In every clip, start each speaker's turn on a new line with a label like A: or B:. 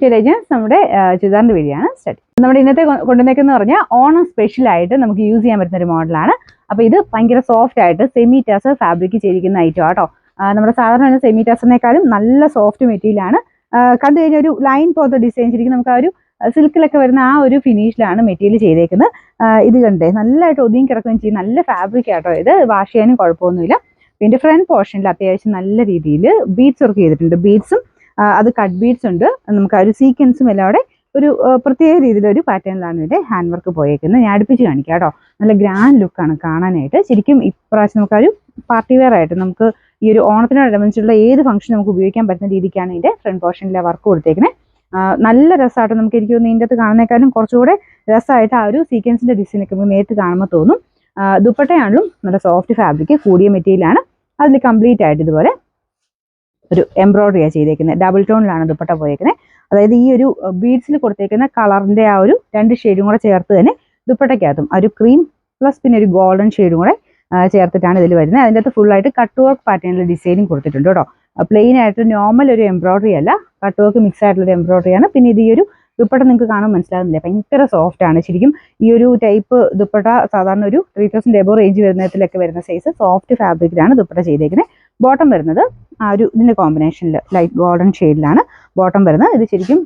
A: To legends. നമ്മുടെ ചുരിദാറിന്റെ വീഡിയോയാണ് start. നമ്മുടെ ഇന്നത്തെ കൊണ്ടുവന്നേക്കെന്ന് പറഞ്ഞാൽ ഓണം സ്പെഷ്യൽ ആയിട്ട് നമുക്ക് യൂസ് ചെയ്യാൻ പറ്റുന്ന ഒരു മോഡലാണ്. അപ്പോൾ ഇത് ഭയങ്കര സോഫ്റ്റ് ആയിട്ട് സെമി ടസർ ഫാബ്രിക് ചെയ്തിരിക്കുന്ന ഐറ്റം ആട്ടോ. നമ്മുടെ സാധാരണ സെമി ടസറിനേക്കാളും നല്ല സോഫ്റ്റ് മെറ്റീരിയലാണ്. കണ്ടു കഴിഞ്ഞാൽ ഒരു ലൈൻ പോലത്തെ ഡിസൈൻ ശരിക്കും നമുക്ക് ആ ഒരു സിൽക്കിലൊക്കെ വരുന്ന ആ ഒരു ഫിനിഷിലാണ് മെറ്റീരിയൽ ചെയ്തേക്കുന്നത്. ഇത് കണ്ടേ നല്ലതായിട്ട് ഒതുങ്ങി കിടക്കുകയും ചെയ്യും. നല്ല ഫാബ്രിക് ആട്ടോ. ഇത് വാഷ് ചെയ്യാനും കുഴപ്പമൊന്നുമില്ല. പിന്നെ ഫ്രണ്ട് പോർഷനിൽ അത്യാവശ്യം നല്ല രീതിയിൽ ബീഡ്സ് വർക്ക് ചെയ്തിട്ടുണ്ട്. ബീഡ്സും അത് കട്ട് ബീഡ്സ് ഉണ്ട്. നമുക്ക് ആ ഒരു സീക്വൻസും എല്ലാം അവിടെ ഒരു പ്രത്യേക രീതിയിലൊരു പാറ്റേണിലാണ് ഇതിൻ്റെ ഹാൻഡ് വർക്ക് പോയേക്കുന്നത്. ഞാൻ അടുപ്പിച്ച് കാണിക്കാം കേട്ടോ. നല്ല ഗ്രാൻഡ് ലുക്കാണ് കാണാനായിട്ട്. ശരിക്കും ഇപ്രാവശ്യം നമുക്ക് ഒരു പാർട്ടി വെയർ ആയിട്ട് നമുക്ക് ഈ ഒരു ഓണത്തിനോടനുബന്ധിച്ചുള്ള ഏത് ഫംഗ്ഷൻ നമുക്ക് ഉപയോഗിക്കാൻ പറ്റുന്ന രീതിക്കാണ് ഇതിൻ്റെ ഫ്രണ്ട് പോർഷനിലെ വർക്ക് കൊടുത്തേക്കുന്നത്. നല്ല രസമായിട്ട് നമുക്ക് എനിക്ക് തോന്നുന്നു ഇതിൻ്റെ അകത്ത് കാണുന്നേക്കാളും കുറച്ചുകൂടെ രസമായിട്ട് ആ ഒരു സീക്വൻസിൻ്റെ ഡിസൈനൊക്കെ നമുക്ക് നേരിട്ട് കാണുമ്പോൾ തോന്നും. ദുപ്പട്ടയാണെങ്കിലും നല്ല സോഫ്റ്റ് ഫാബ്രിക് കൂടിയ മെറ്റീരിയലാണ്. അതിൽ കംപ്ലീറ്റ് ആയിട്ട് ഇതുപോലെ ഒരു എംബ്രോയിഡറിയാണ് ചെയ്തേക്കുന്നത്. ഡബിൾ ടോണിലാണ് ദുപ്പട്ട പോയേക്കുന്നത്. അതായത് ഈ ഒരു ബീഡ്സിൽ കൊടുത്തേക്കുന്ന കളറിൻ്റെ ആ ഒരു 2 ഷെയ്ഡും കൂടെ ചേർത്ത് തന്നെ ദുപ്പട്ടയ്ക്കകത്തും ഒരു ക്രീം പ്ലസ് പിന്നെ ഒരു ഗോൾഡൻ ഷെയ്ഡും കൂടെ ചേർത്തിട്ടാണ് ഇതിൽ വരുന്നത്. അതിൻ്റെ അകത്ത് ഫുള്ളായിട്ട് കട്ട് വർക്ക് പാറ്റേണിൽ ഡിസൈനും കൊടുത്തിട്ടുണ്ട് കേട്ടോ. പ്ലെയിൻ ആയിട്ട് നോർമൽ ഒരു എംബ്രോയിഡറി അല്ല, കട്ട് വർക്ക് മിക്സ് ആയിട്ടുള്ളൊരു എംബ്രോയിഡറിയാണ്. പിന്നെ ഇത് ഈ ഒരു ദുപ്പട്ട നിങ്ങൾക്ക് കാണാൻ മനസ്സിലാകുന്നില്ല, ഭയങ്കര സോഫ്റ്റ് ആണ് ശരിക്കും. ഈ ഒരു ടൈപ്പ് ദുപ്പട്ട സാധാരണ ഒരു 3000 എബോ റേഞ്ച് വരുന്നതിലൊക്കെ വരുന്ന സൈസ് സോഫ്റ്റ് ഫാബ്രിക്കിലാണ് ദുപ്പട്ട ചെയ്തേക്കുന്നത്. ബോട്ടം വരുന്നത് ആ ഒരു ഇതിൻ്റെ കോമ്പിനേഷനിൽ ലൈറ്റ് ഗോൾഡൻ ഷെയ്ഡിലാണ് ബോട്ടം വരുന്നത്. ഇത് ശരിക്കും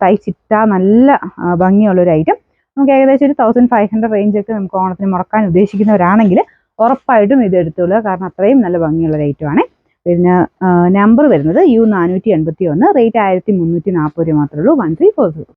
A: തയ്ച്ചിട്ട നല്ല ഭംഗിയുള്ളൊരു ഐറ്റം. നമുക്ക് ഏകദേശം ഒരു 1500 റേഞ്ചൊക്കെ നമുക്ക് ഓണത്തിന് മുടക്കാൻ ഉദ്ദേശിക്കുന്നവരാണെങ്കിൽ ഉറപ്പായിട്ടും ഇത് എടുത്തോളുക. കാരണം അത്രയും നല്ല ഭംഗിയുള്ളൊരു ഐറ്റമാണ്. പിന്നെ നമ്പർ വരുന്നത് U481, റേറ്റ് 1340 മാത്രമേ ഉള്ളൂ. 1340.